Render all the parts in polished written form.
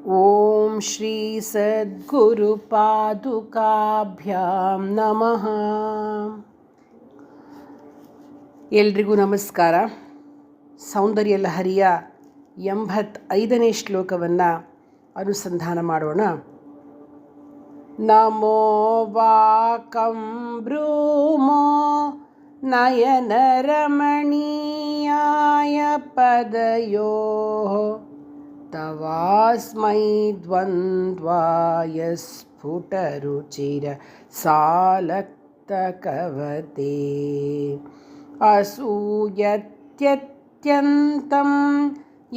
ಓಂ ಶ್ರೀ ಸದ್ಗುರು ಪಾದುಕಾಭ್ಯಾಂ ನಮಃ. ಎಲ್ರಿಗೂ ನಮಸ್ಕಾರ. ಸೌಂದರ್ಯ ಲಹರಿಯ 85ನೇ ಶ್ಲೋಕವನ್ನು ಅನುಸಂಧಾನ ಮಾಡೋಣ. ನಮೋ ವಾಕಂ ಬ್ರೂಮೋ ನಯನ ರಮಣೀಯಾಯ ಪದಯೋ ತವಾಸ್ಮೈ ದ್ವಂದ್ವಾಯ ಸ್ಫುಟರುಚಿರ ಸಾಲಕ್ತಕವತೆ ಅಸೂಯತ್ಯತ್ಯಂತಂ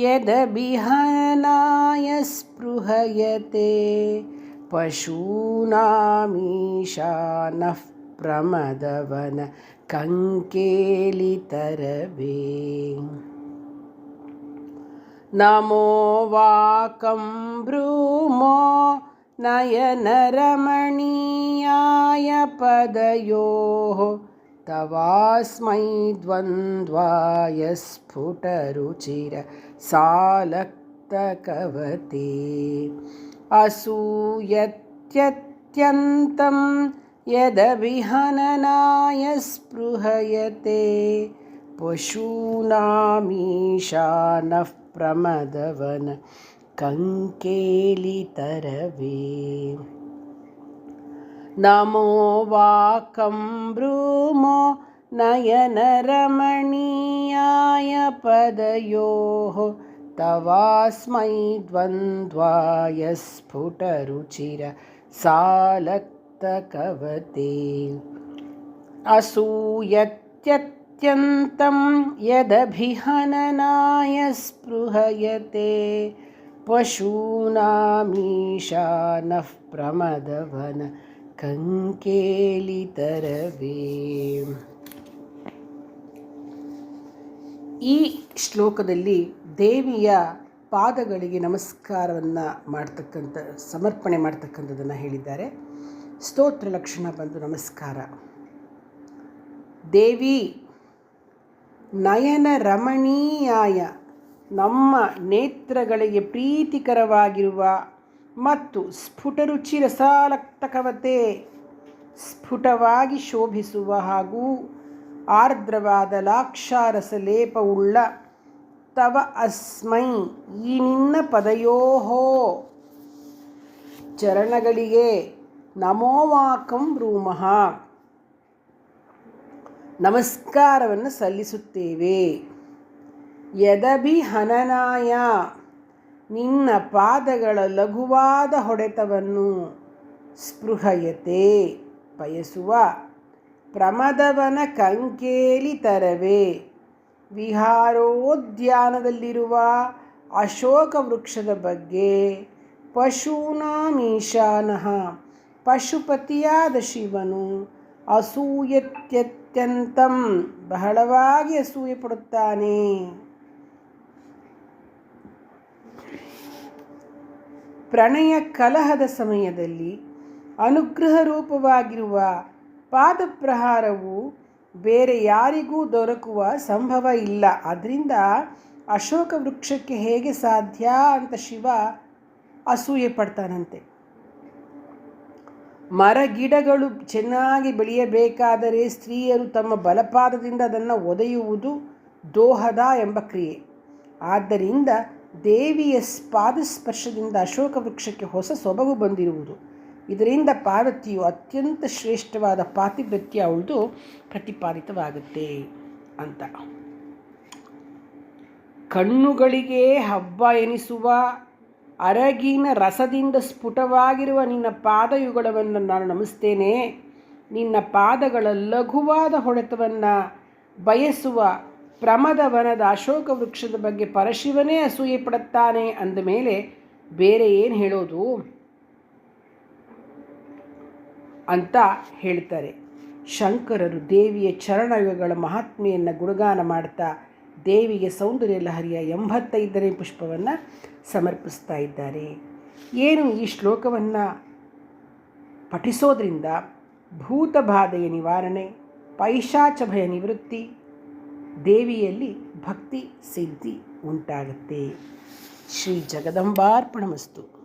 ಯದಭಿಹನಾಯ ಸ್ಪೃಹಯತೆ ಪಶೂನಾಮೀಶಾನಃ ಪ್ರಮದವನ ಕಂಕೇಲಿತರವೇ. ನಮೋ ವಾಕಂ ಬ್ರೂಮೋ ನಯನ ರಮಣೀಯಾಯ ಪದಯೋ ತವಾಸ್ಮೈ ದ್ವಂದ್ವಾಯ ಸ್ಫುಟರುಚಿರ ಸಾಲಕ್ತಕವತೆ ಅಸೂಯತ್ಯತ್ಯಂತಂ ಯದಭಿಹನನಾಯ ಸ್ಪೃಹಯತೆ ಪಶೂನಾಮೀಶಾನಃ ಪ್ರಮದವನ ಕಂಕೇಲಿತರವೇ. ನಮೋ ವಾಕಂ ಬ್ರೂಮೋ ನಯನ ರಮಣೀಯಾಯ ಪದಯೋ ತವಾಸ್ಮೈ ದ್ವಂದ್ವಾಯ ಸ್ಫುಟರುಚಿರ ಸಾಲಕ್ತಕವತೆ ಅಸೂಯತ್ಯತ್ಯಂತಂ ಯದಭಿಹನನಾಯ ಸ್ಪೃಹಯತೆ ಪಶೂನಾಮೀಶಾನಃ ಪ್ರಮದವನ ಕಂಕೇಲಿತರವೇ. ಈ ಶ್ಲೋಕದಲ್ಲಿ ದೇವಿಯ ಪಾದಗಳಿಗೆ ನಮಸ್ಕಾರವನ್ನು ಸಮರ್ಪಣೆ ಮಾಡ್ತಕ್ಕಂಥದ್ದನ್ನು ಹೇಳಿದ್ದಾರೆ. ಸ್ತೋತ್ರ ಲಕ್ಷಣ ಬಂದು ನಮಸ್ಕಾರ. ದೇವಿ ನಯನ ರಮಣೀಯಾಯ, ನಮ್ಮ ನೇತ್ರಗಳಿಗೆ ಪ್ರೀತಿಕರವಾಗಿರುವ ಮತ್ತು ಸ್ಫುಟರುಚಿ ರಸಾಲಕ್ತಕವತೆ, ಸ್ಫುಟವಾಗಿ ಶೋಭಿಸುವ ಹಾಗೂ ಆರ್ದ್ರವಾದ ಲಾಕ್ಷಾರಸ ಲೇಪವುಳ್ಳ ತವ ಅಸ್ಮೈ, ಈ ನಿನ್ನ ಪದಯೋಹೋ ಚರಣಗಳಿಗೆ ನಮೋ ವಾಕಂ ಬ್ರೂಮಃ ನಮಸ್ಕಾರವನ್ನು ಸಲ್ಲಿಸುತ್ತೇವೆ. ಯದಭಿಹನನಾಯ, ನಿನ್ನ ಪಾದಗಳ ಲಘುವಾದ ಹೊಡೆತವನ್ನು ಸ್ಪೃಹಯತೆ ಬಯಸುವ ಪ್ರಮದವನ ಕಂಕೇಲಿತರವೇ, ವಿಹಾರೋದ್ಯಾನದಲ್ಲಿರುವ ಅಶೋಕ ವೃಕ್ಷದ ಬಗ್ಗೆ ಪಶೂನಾಮೀಶಾನಃ, ಪಶುಪತಿಯಾದ ಶಿವನು ಅಸೂಯತ್ಯತ್ಯಂತಂ, ಬಹಳವಾಗಿ ಅಸೂಯೆ ಪಡುತ್ತಾನೆ. ಪ್ರಣಯ ಕಲಹದ ಸಮಯದಲ್ಲಿ ಅನುಗ್ರಹ ರೂಪವಾಗಿರುವ ಪಾದಪ್ರಹಾರವು ಬೇರೆ ಯಾರಿಗೂ ದೊರಕುವ ಸಂಭವ ಇಲ್ಲ. ಆದ್ದರಿಂದ ಅಶೋಕ ವೃಕ್ಷಕ್ಕೆ ಹೇಗೆ ಸಾಧ್ಯ ಅಂತ ಶಿವ ಅಸೂಯೆ ಪಡ್ತಾನಂತೆ. ಮರ ಗಿಡಗಳು ಚೆನ್ನಾಗಿ ಬೆಳೆಯಬೇಕಾದರೆ ಸ್ತ್ರೀಯರು ತಮ್ಮ ಬಲಪಾದದಿಂದ ಅದನ್ನು ಒದೆಯುವುದು ದೋಹದ ಎಂಬ ಕ್ರಿಯೆ. ಆದ್ದರಿಂದ ದೇವಿಯ ಪಾದಸ್ಪರ್ಶದಿಂದ ಅಶೋಕ ವೃಕ್ಷಕ್ಕೆ ಹೊಸ ಸೊಬಗು ಬಂದಿರುವುದು. ಇದರಿಂದ ಪಾರ್ವತಿಯು ಅತ್ಯಂತ ಶ್ರೇಷ್ಠವಾದ ಪಾತಿವ್ರತ್ಯ ಅವಳದು ಪ್ರತಿಪಾದಿತವಾಗುತ್ತೆ ಅಂತ. ಕಣ್ಣುಗಳಿಗೆ ಹಬ್ಬ ಎನಿಸುವ ಅರಗಿನ ರಸದಿಂದ ಸ್ಫುಟವಾಗಿರುವ ನಿನ್ನ ಪಾದಯುಗಳವನ್ನು ನಾನು ನಮಿಸ್ತೇನೆ. ನಿನ್ನ ಪಾದಗಳ ಲಘುವಾದ ಹೊಡೆತವನ್ನು ಬಯಸುವ ಪ್ರಮದವನದ ಅಶೋಕ ವೃಕ್ಷದ ಬಗ್ಗೆ ಪರಶಿವನೇ ಅಸೂಯೆ ಪಡುತ್ತಾನೆ ಅಂದ ಮೇಲೆ ಬೇರೆ ಏನು ಹೇಳೋದು ಅಂತ ಹೇಳ್ತಾರೆ. ಶಂಕರರು ದೇವಿಯ ಚರಣಯುಗಗಳ ಮಹಾತ್ಮೆಯನ್ನು ಗುಣಗಾನ ಮಾಡ್ತಾ ದೇವಿಗೆ ಸೌಂದರ್ಯ ಲಹರಿಯ 85ನೇ ಪುಷ್ಪವನ್ನು ಸಮರ್ಪಿಸ್ತಾ ಇದ್ದಾರೆ. ಏನು ಈ ಶ್ಲೋಕವನ್ನು ಪಠಿಸೋದ್ರಿಂದ ಭೂತಬಾಧೆಯ ನಿವಾರಣೆ, ಪೈಶಾಚ ಭಯ ನಿವೃತ್ತಿ, ದೇವಿಯಲ್ಲಿ ಭಕ್ತಿ ಸಿದ್ಧಿ ಉಂಟಾಗುತ್ತೆ. ಶ್ರೀ ಜಗದಂಬಾರ್ಪಣಮಸ್ತು.